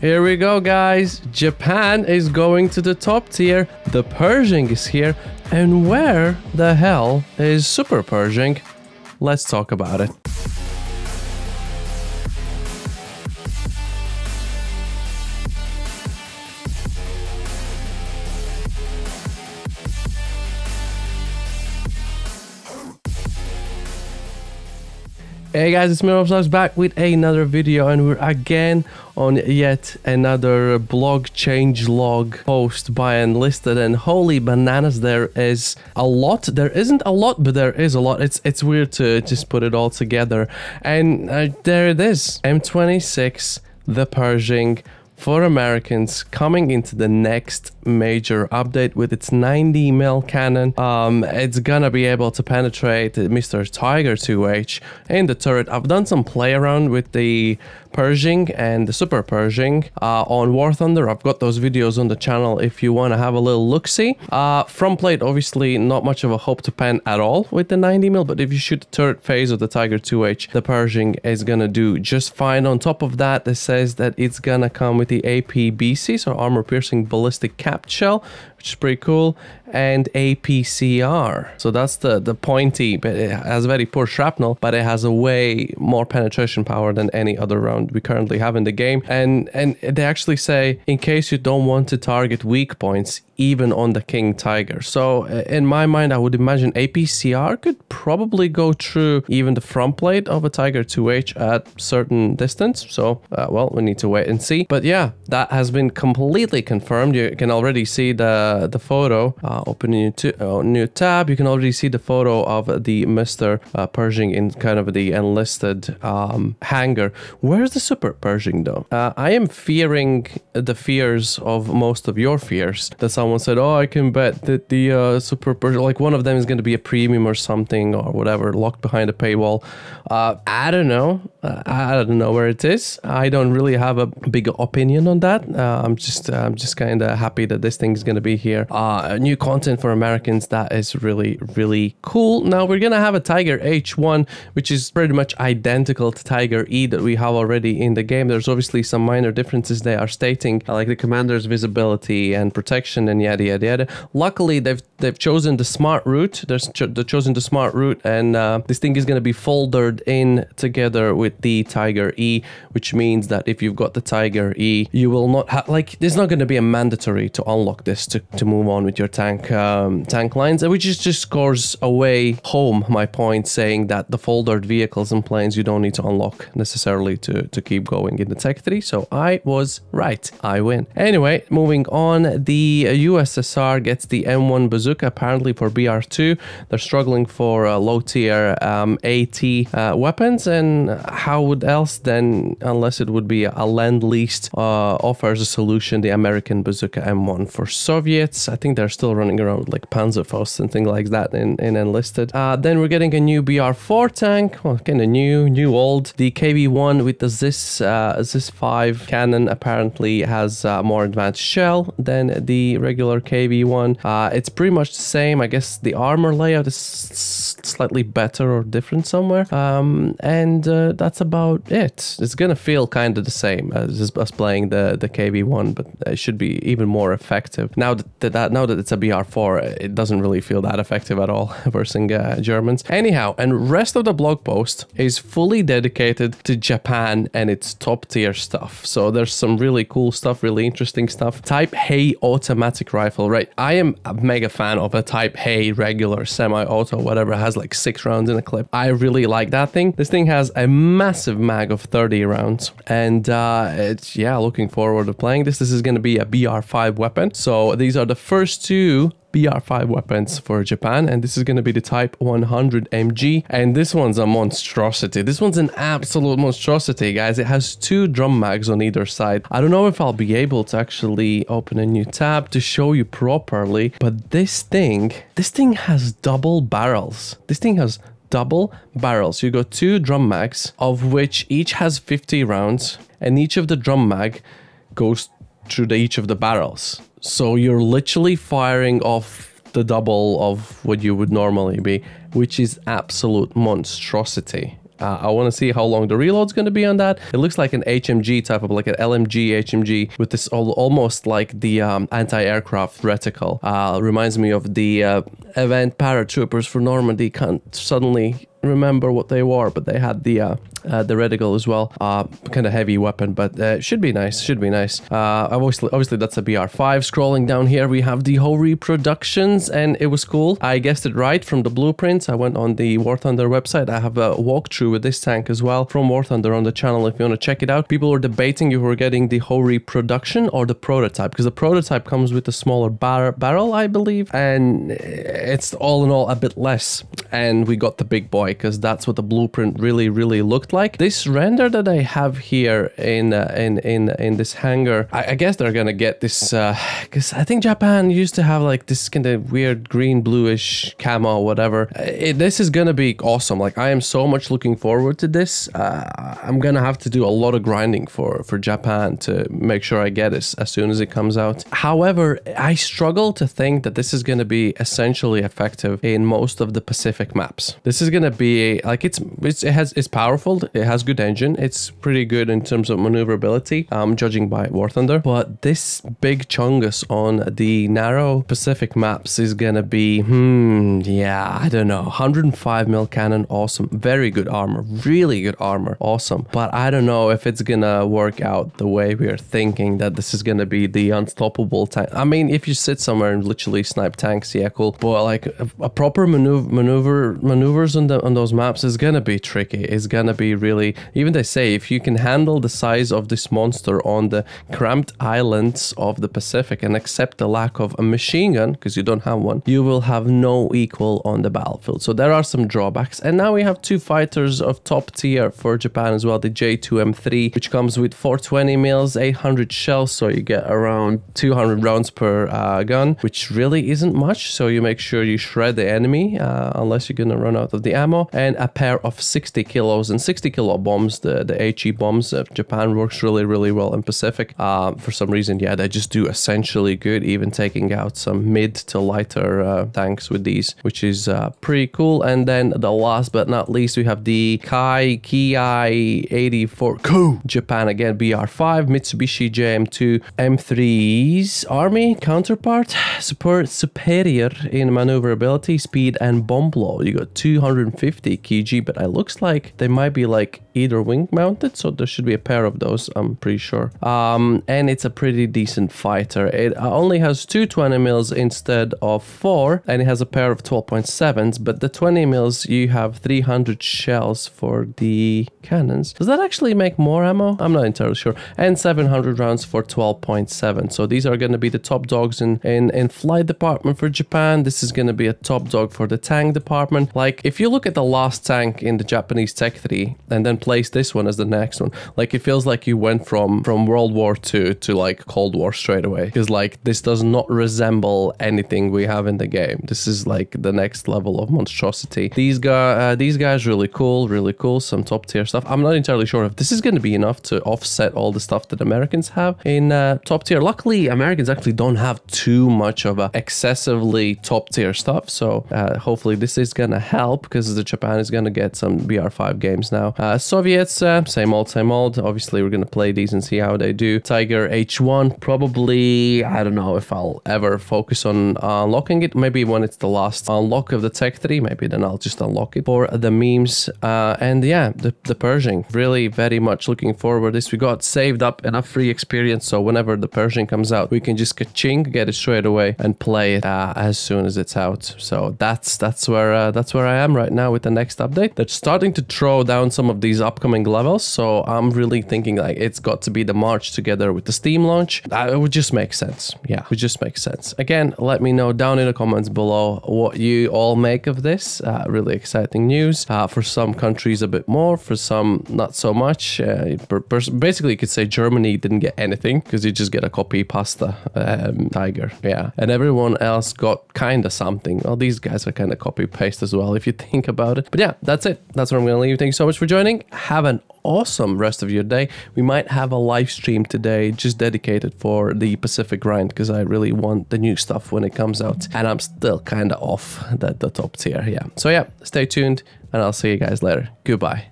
Here we go, guys. Japan is going to the top tier. The Pershing is here. And where the hell is Super Pershing? Let's talk about it. Hey guys, it's MeAdmiralStarks back with another video, and we're again on yet another blog change log post by Enlisted, and holy bananas, there is a lot. There isn't a lot, but there is a lot. It's weird to just put it all together, and there it is. M26, the Pershing, for Americans, coming into the next major update with its 90mm cannon. It's gonna be able to penetrate Mr. Tiger 2H in the turret. I've done some play around with the Pershing and the Super Pershing on War Thunder. I've got those videos on the channel if you want to have a little look-see. Front plate, obviously not much of a hope to pen at all with the 90mm, but if you shoot the turret phase of the Tiger 2H, the Pershing is gonna do just fine. On top of that, it says that it's gonna come with the APBC, so armor piercing ballistic capped shell, which is pretty cool, and APCR. So that's the pointy, but it has very poor shrapnel, but it has a way more penetration power than any other round we currently have in the game. And they actually say, in case you don't want to target weak points, even on the King Tiger. So in my mind, I would imagine APCR could probably go through even the front plate of a Tiger 2H at certain distance. So, well, we need to wait and see. But yeah, that has been completely confirmed. You can already see the photo. Open a new tab. You can already see the photo of the Mr. Pershing in kind of the Enlisted hangar. Where's the Super Pershing though? I am fearing the fears of most of your fears. That someone said, oh, I can bet that the Super Pershing, like one of them is going to be a premium or something or whatever, locked behind a paywall. I don't know. I don't know where it is. I don't really have a big opinion on that. I'm just kind of happy that this thing is going to be here. New content for Americans, that is really cool. Now we're gonna have a Tiger H1, which is pretty much identical to Tiger E that we have already in the game. There's obviously some minor differences they are stating, like the commander's visibility and protection and yada yada yada. Luckily, they've chosen the smart route. They've chosen the smart route, and this thing is gonna be folded in together with the Tiger E, which means that if you've got the Tiger E, you will not have, like, there's not gonna be a mandatory to unlock this to move on with your tank lines, which just scores away home my point, saying that the folded vehicles and planes you don't need to unlock necessarily to keep going in the Tech 3. So I was right. I win. Anyway, moving on, the USSR gets the M1 bazooka apparently for BR2. They're struggling for low tier AT weapons, and how would else then, unless it would be a Lend-Lease offers a solution, the American bazooka M1 for Soviets. I think they're still running around with like Panzerfaust and things like that in Enlisted. Then we're getting a new BR4 tank, well, kind of new old. The KV-1 with the ZIS 5 cannon apparently has more advanced shell than the regular KV-1. It's pretty much the same. I guess the armor layout is slightly better or different somewhere. And that's about it. It's gonna feel kind of the same as us playing the KV-1, but it should be even more effective. Now that it's a BR4, it doesn't really feel that effective at all versus Germans. Anyhow, and rest of the blog post is fully dedicated to Japan and its top tier stuff. So there's some really cool stuff, really interesting stuff. Type Hay automatic rifle, right? I am a mega fan of a Type Hay regular semi-auto, whatever, has like 6 rounds in a clip. I really like that thing. This thing has a massive mag of 30 rounds, and it's, yeah, looking forward to playing this. This is going to be a BR5 weapon. So these are the first 2 BR5 weapons for Japan, and this is going to be the Type 100 MG, and this one's a monstrosity. This one's an absolute monstrosity, guys. It has 2 drum mags on either side. I don't know if I'll be able to actually open a new tab to show you properly, but this thing has double barrels. This thing has double barrels. You got 2 drum mags, of which each has 50 rounds, and each of the drum mag goes through each of the barrels. So you're literally firing off the double of what you would normally be, which is absolute monstrosity. I want to see how long the reload's going to be on that. It looks like an HMG type of, like an LMG HMG with this almost like the anti-aircraft reticle. Reminds me of the event paratroopers for Normandy. Can't suddenly remember what they were, but they had the reticle as well. Kind of heavy weapon, but should be nice. Should be nice. Obviously that's a BR5. Scrolling down here, we have the whole reproductions, and it was cool. I guessed it right from the blueprints. I went on the War Thunder website. I have a walkthrough with this tank as well from War Thunder on the channel if you want to check it out. People were debating if we were getting the whole reproduction or the prototype, because the prototype comes with a smaller barrel, I believe, and it's all in all a bit less. And we got the big boy, because that's what the blueprint really looked like. This render that I have here in this hangar, I guess they're gonna get this because I think Japan used to have like this kind of weird green bluish camo, whatever. This is gonna be awesome. Like, I am so much looking forward to this. I'm gonna have to do a lot of grinding for Japan to make sure I get it as soon as it comes out. However, I struggle to think that this is gonna be essentially effective in most of the Pacific maps. This is gonna be like, it's powerful, it has good engine, it's pretty good in terms of maneuverability, judging by War Thunder, but this big chungus on the narrow Pacific maps is gonna be yeah, I don't know. 105mm cannon, awesome, very good armor, really good armor, awesome, but I don't know if it's gonna work out the way we are thinking, that this is gonna be the unstoppable tank. I mean, if you sit somewhere and literally snipe tanks, yeah, cool, but like a proper maneuvers on those maps is gonna be tricky. It's gonna be really, even they say if you can handle the size of this monster on the cramped islands of the Pacific and accept the lack of a machine gun, because you don't have one, you will have no equal on the battlefield. So there are some drawbacks. And now we have two fighters of top tier for Japan as well, the J2M3, which comes with 420 mils, 800 shells, so you get around 200 rounds per gun, which really isn't much. So you make sure you shred the enemy unless you're gonna run out of the ammo, and a pair of 60 kilos and 60 kilo bombs, the HE bombs. Japan works really well in Pacific. For some reason, yeah, they just do essentially good, even taking out some mid to lighter tanks with these, which is pretty cool. And then the last but not least, we have the Ki 84 Ko Japan, again BR5, Mitsubishi JM2 M3's army counterpart, superior in maneuverability, speed, and bomb blow. You got 250 kg, but it looks like they might be like either wing mounted, so there should be a pair of those, I'm pretty sure. And it's a pretty decent fighter. It only has two 20 mils instead of 4, and it has a pair of 12.7s, but the 20 mils you have 300 shells for the cannons. Does that actually make more ammo? I'm not entirely sure. And 700 rounds for 12.7. So these are going to be the top dogs in flight department for Japan. This is going to be a top dog for the tank department. Like, if you look at the last tank in the Japanese Tech 3 and then place this one as the next one, like, it feels like you went from World War II to like Cold War straight away, because like this does not resemble anything we have in the game. This is like the next level of monstrosity. These guys really cool, some top tier stuff. I'm not entirely sure if this is going to be enough to offset all the stuff that Americans have in top tier. Luckily, Americans actually don't have too much of a excessively top tier stuff, so hopefully this is gonna help, because the Japan is gonna get some BR5 games now. Soviets, same old. Obviously, we're gonna play these and see how they do. Tiger H1, probably, I don't know if I'll ever focus on unlocking it. Maybe when it's the last unlock of the Tech 3, maybe then I'll just unlock it for the memes. And yeah, the Pershing, really very much looking forward to this. We got saved up enough free experience, so whenever the Pershing comes out, we can just ka-ching, get it straight away and play it as soon as it's out. So that's where I am right now with the next update. They're starting to throw down some of these upcoming levels, so I'm really thinking like it's got to be the March together with the Steam launch. It would just make sense. Yeah, it would just make sense. Again, let me know down in the comments below what you all make of this. Really exciting news. For some countries a bit more, for some not so much. Basically, you could say Germany didn't get anything because you just get a copy pasta Tiger. Yeah, and everyone else got kind of something. Well, these guys are kind of copy paste as well if you think about it. But yeah, that's it. That's where I'm gonna leave. Thank you so much for joining. Have an awesome rest of your day. We might have a live stream today just dedicated for the Pacific grind, because I really want the new stuff when it comes out, and I'm still kind of off the top tier. Yeah, so yeah, stay tuned and I'll see you guys later. Goodbye.